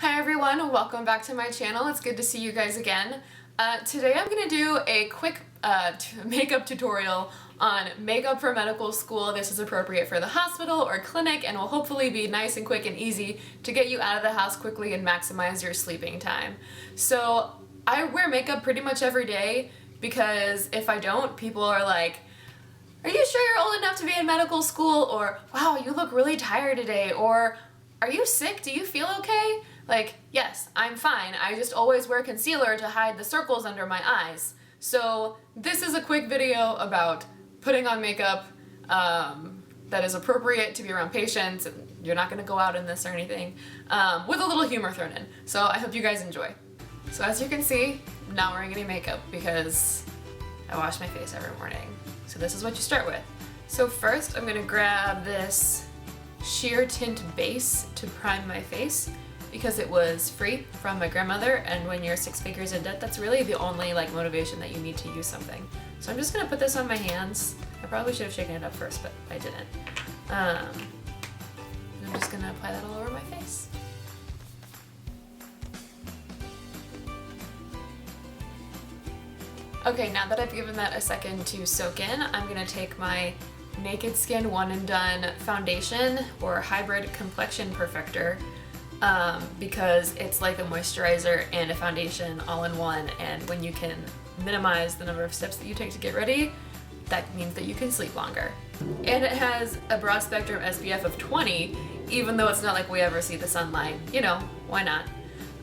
Hi everyone, welcome back to my channel. It's good to see you guys again. Today I'm going to do a quick makeup tutorial on makeup for medical school. This is appropriate for the hospital or clinic and will hopefully be nice and quick and easy to get you out of the house quickly and maximize your sleeping time. So I wear makeup pretty much every day because if I don't, people are like, "Are you sure you're old enough to be in medical school?" Or, "Wow, you look really tired today," or, "Are you sick? Do you feel okay?" Like, yes, I'm fine. I just always wear concealer to hide the circles under my eyes. So this is a quick video about putting on makeup that is appropriate to be around patients. You're not gonna go out in this or anything, with a little humor thrown in. So I hope you guys enjoy. So as you can see, I'm not wearing any makeup because I wash my face every morning. So this is what you start with. So first I'm gonna grab this sheer tint base to prime my face because it was free from my grandmother, and when you're 6 figures in debt, that's really the only motivation that you need to use something. So I'm just gonna put this on my hands. I probably should have shaken it up first, but I didn't. And I'm just gonna apply that all over my face. Okay, now that I've given that a second to soak in, I'm gonna take my Naked Skin One and Done foundation or hybrid complexion perfector because it's like a moisturizer and a foundation all in one, and when you can minimize the number of steps that you take to get ready, that means that you can sleep longer. And it has a broad spectrum SPF of 20, even though it's not like we ever see the sunlight. You know, why not?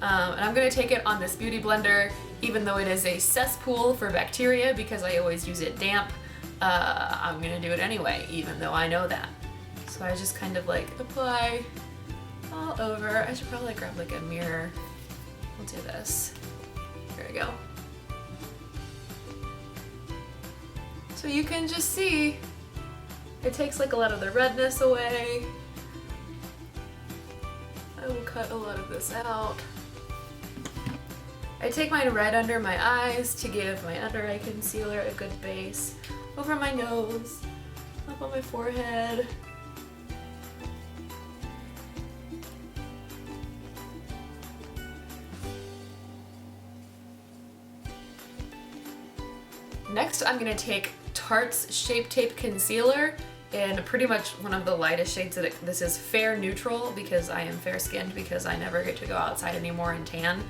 And I'm gonna take it on this beauty blender, even though it is a cesspool for bacteria because I always use it damp. I'm gonna do it anyway, even though I know that. So I just kind of apply all over. I should probably grab a mirror. We'll do this. There we go. So you can just see it takes a lot of the redness away. I will cut a lot of this out. I take mine right under my eyes to give my under eye concealer a good base. Over my nose, up on my forehead. Next, I'm going to take Tarte's Shape Tape Concealer in pretty much one of the lightest shades that this is fair neutral because I am fair skinned because I never get to go outside anymore and tan.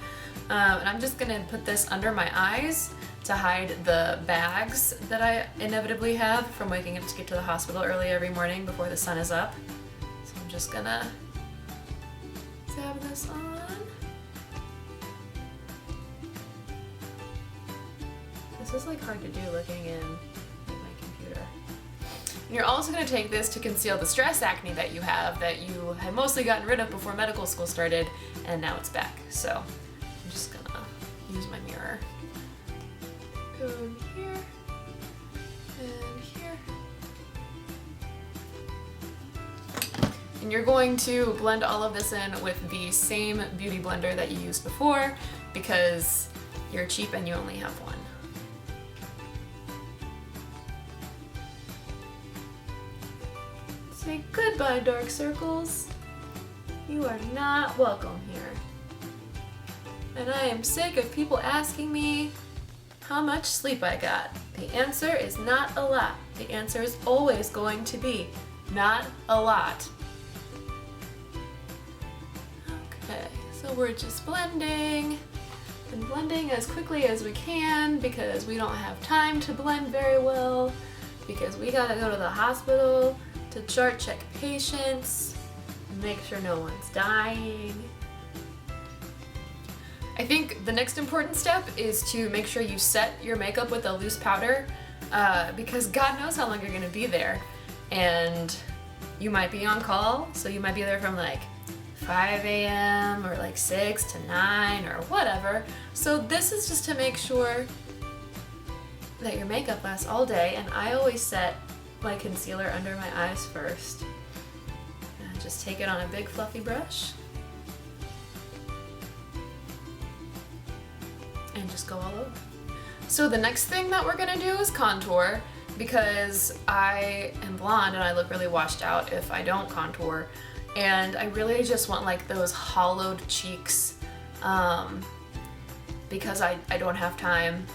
And I'm just going to put this under my eyes to hide the bags that I inevitably have from waking up to get to the hospital early every morning before the sun is up. So I'm just going to dab this on. This is hard to do looking in my computer. And you're also going to take this to conceal the stress acne that you have that you had mostly gotten rid of before medical school started, and now it's back. So I'm just going to use my mirror. Go here and here. And you're going to blend all of this in with the same beauty blender that you used before because you're cheap and you only have one. Say goodbye, dark circles. You are not welcome here. And I am sick of people asking me how much sleep I got. The answer is not a lot. The answer is always going to be not a lot. Okay, so we're just blending and blending as quickly as we can because we don't have time to blend very well because we gotta go to the hospital to chart check patients and make sure no one's dying. I think the next important step is to make sure you set your makeup with a loose powder because God knows how long you're gonna be there, and you might be on call, so you might be there from 5 a.m. or 6 to 9 or whatever. So this is just to make sure that your makeup lasts all day, and I always set my concealer under my eyes first. And just take it on a big fluffy brush and just go all over. So the next thing that we're gonna do is contour because I am blonde and I look really washed out if I don't contour. and I really just want like those hollowed cheeks because I don't have time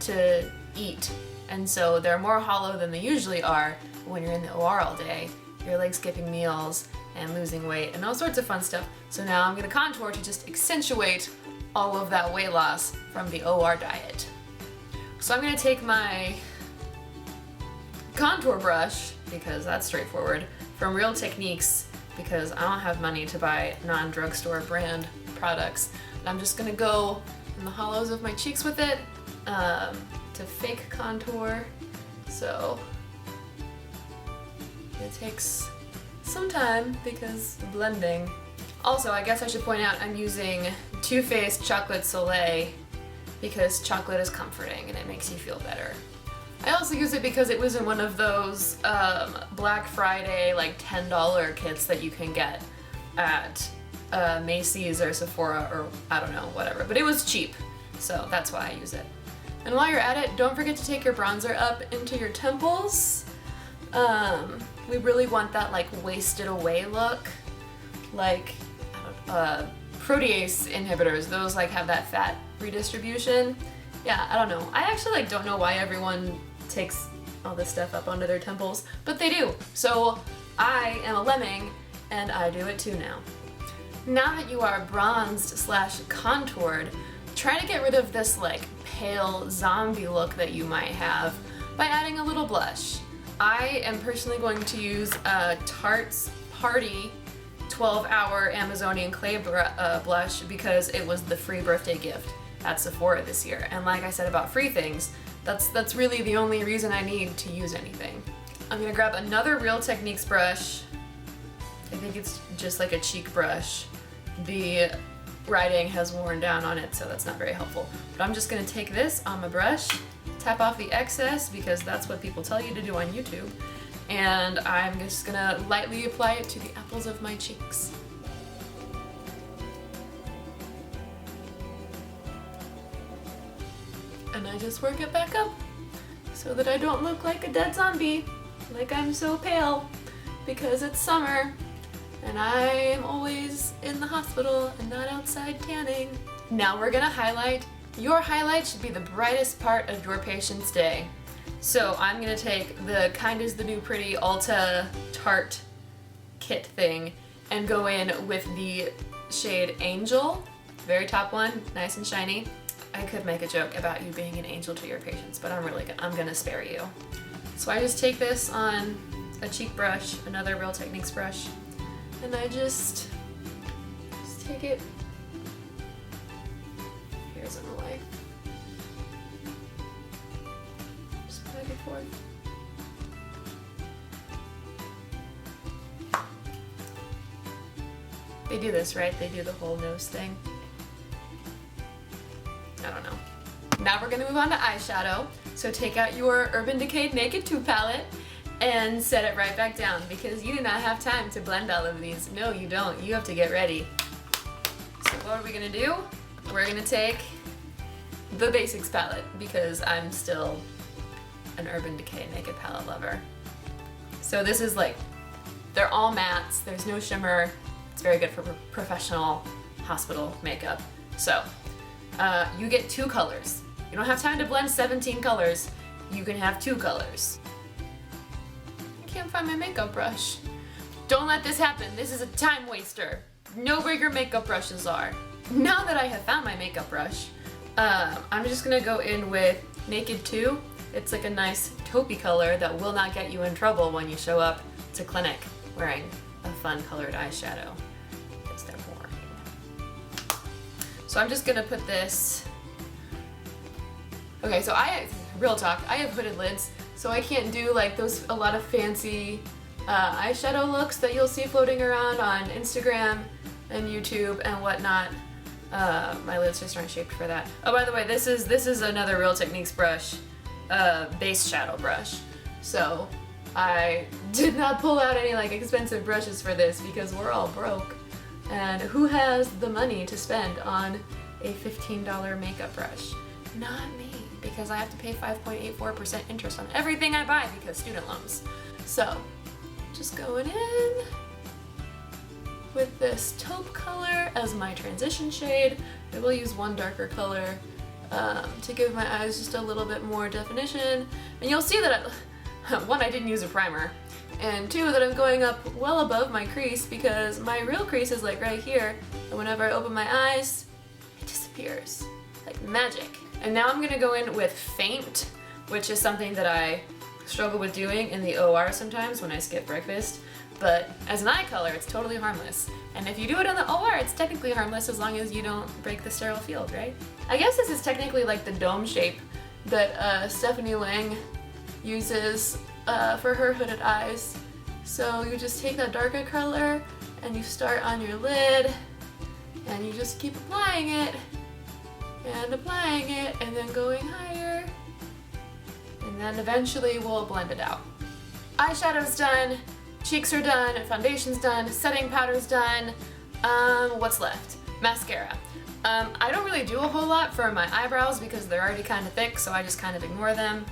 to eat, and so they're more hollow than they usually are when you're in the OR all day. You're like skipping meals and losing weight and all sorts of fun stuff. So now I'm gonna contour to just accentuate all of that weight loss from the OR diet. So I'm gonna take my contour brush, because that's straightforward, from Real Techniques, because I don't have money to buy non-drugstore brand products. And I'm just gonna go in the hollows of my cheeks with it to fake contour. So it takes some time because of blending. Also, I guess I should point out I'm using Too Faced Chocolate Soleil because chocolate is comforting and it makes you feel better. I also use it because it was in one of those Black Friday like $10 kits that you can get at Macy's or Sephora or I don't know, whatever. But it was cheap, so that's why I use it. And while you're at it, don't forget to take your bronzer up into your temples. We really want that like wasted away look. Like protease inhibitors, those like have that fat redistribution. Yeah, I don't know. I actually like don't know why everyone takes all this stuff up onto their temples, but they do. So I am a lemming and I do it too now. Now that you are bronzed / contoured, try to get rid of this like pale zombie look that you might have by adding a little blush. I am personally going to use Tarte's Party 12-hour Amazonian clay blush because it was the free birthday gift at Sephora this year. And like I said about free things, that's really the only reason I need to use anything. I'm gonna grab another Real Techniques brush. I think it's just like a cheek brush. The writing has worn down on it, so that's not very helpful. But I'm just gonna take this on my brush, tap off the excess because that's what people tell you to do on YouTube. And I'm just gonna lightly apply it to the apples of my cheeks. And I just work it back up so that I don't look like a dead zombie, like I'm so pale, because it's summer and I am always in the hospital and not outside tanning. Now we're gonna highlight. Your highlight should be the brightest part of your patient's day. So I'm gonna take the Kind is the New Pretty Ulta Tarte kit thing and go in with the shade Angel, very top one, nice and shiny. I could make a joke about you being an angel to your patients, but I'm gonna spare you. So I just take this on a cheek brush, another Real Techniques brush, and I just take it. Here's an away. Just back and forth. They do this, right? They do the whole nose thing. I don't know. Now we're gonna move on to eyeshadow. So take out your Urban Decay Naked 2 palette and set it right back down because you do not have time to blend all of these. No, you don't. You have to get ready. So what are we gonna do? We're gonna take the Basics palette because I'm still an Urban Decay Naked palette lover. So this is like, they're all mattes, there's no shimmer. It's very good for professional hospital makeup. So you get 2 colors. You don't have time to blend 17 colors. You can have 2 colors. I can't find my makeup brush. Don't let this happen. This is a time waster. Know where your makeup brushes are. Now that I have found my makeup brush, I'm just gonna go in with Naked 2. It's like a nice taupey color that will not get you in trouble when you show up to Clinique wearing a fun colored eyeshadow. Because they're boring. So I'm just gonna put this. Okay, so real talk, I have hooded lids, so I can't do like a lot of fancy eyeshadow looks that you'll see floating around on Instagram and YouTube and whatnot. My lids just aren't shaped for that. Oh, by the way, this is another Real Techniques brush, base shadow brush. So I did not pull out any like expensive brushes for this because we're all broke. And who has the money to spend on a $15 makeup brush? Not me, because I have to pay 5.84% interest on everything I buy because student loans. So just going in with this taupe color as my transition shade. I will use one darker color to give my eyes just a little bit more definition. And you'll see that, one, I didn't use a primer, and two, that I'm going up well above my crease because my real crease is like right here, and whenever I open my eyes, it disappears like magic. And now I'm gonna go in with Faint, which is something that I struggle with doing in the OR sometimes when I skip breakfast, but as an eye color, it's totally harmless. And if you do it in the OR, it's technically harmless as long as you don't break the sterile field, right? I guess this is technically like the dome shape that Stephanie Lang uses for her hooded eyes. So you just take that darker color and you start on your lid and you just keep applying it and then going higher, and then eventually we'll blend it out. Eyeshadow's done, cheeks are done, foundation's done, setting powder's done. What's left? Mascara. I don't really do a whole lot for my eyebrows because they're already kind of thick, so I just kind of ignore them.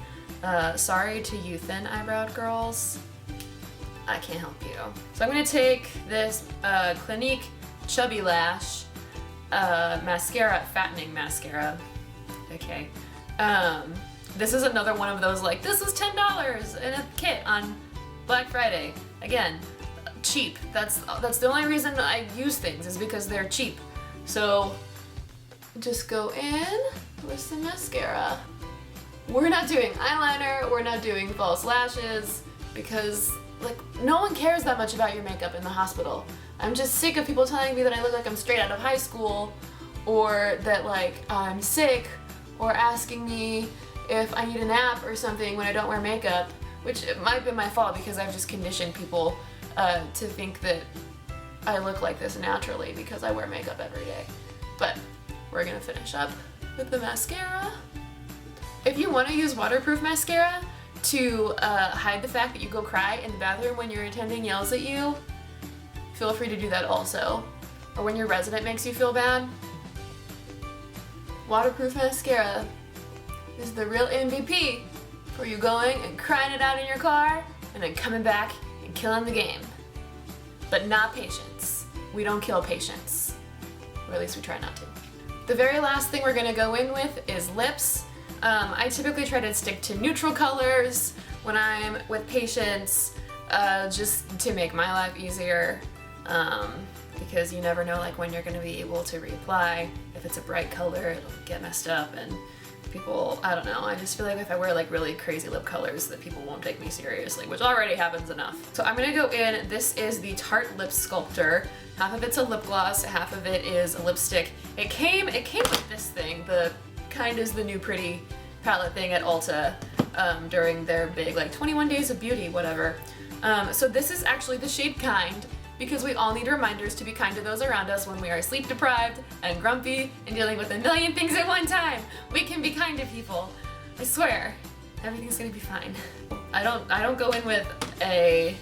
Sorry to you thin eyebrowed girls. I can't help you. So I'm gonna take this Clinique Chubby Lash mascara, fattening mascara. Okay. This is another one of those like, this is $10 in a kit on Black Friday. Again, cheap. That's the only reason I use things is because they're cheap. So just go in with some mascara. We're not doing eyeliner, we're not doing false lashes because like no one cares that much about your makeup in the hospital. I'm just sick of people telling me that I look like I'm straight out of high school, or that like I'm sick, or asking me if I need a nap or something when I don't wear makeup, which it might be my fault because I've just conditioned people to think that I look like this naturally because I wear makeup every day. But we're gonna finish up with the mascara. If you want to use waterproof mascara to hide the fact that you go cry in the bathroom when your attending yells at you, feel free to do that also. Or when your resident makes you feel bad. Waterproof mascara is the real MVP for you going and crying it out in your car and then coming back and killing the game. But not patients. We don't kill patients. Or at least we try not to. The very last thing we're gonna go in with is lips. I typically try to stick to neutral colors when I'm with patients, just to make my life easier, because you never know like when you're gonna be able to reapply. If it's a bright color, it'll get messed up and people, I don't know, I just feel like if I wear like really crazy lip colors that people won't take me seriously, which already happens enough. So I'm gonna go in, this is the Tarte Lip Sculptor. Half of it's a lip gloss, half of it is a lipstick. It came with this thing, the Kind is the New Pretty palette thing at Ulta during their big like 21 days of beauty, whatever. So this is actually the shade Kind, because we all need reminders to be kind to those around us when we are sleep deprived and grumpy and dealing with a million things at one time. We can be kind to people. I swear, everything's gonna be fine. I don't go in with a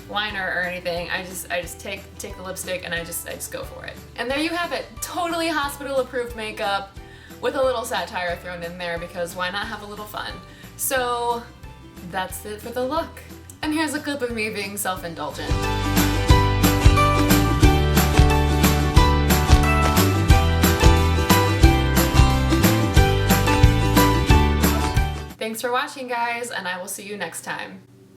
liner or anything. I just take the lipstick and I just go for it. And there you have it. Totally hospital approved makeup with a little satire thrown in there because why not have a little fun? So that's it for the look. And here's a clip of me being self-indulgent. Thanks for watching, guys, and I will see you next time.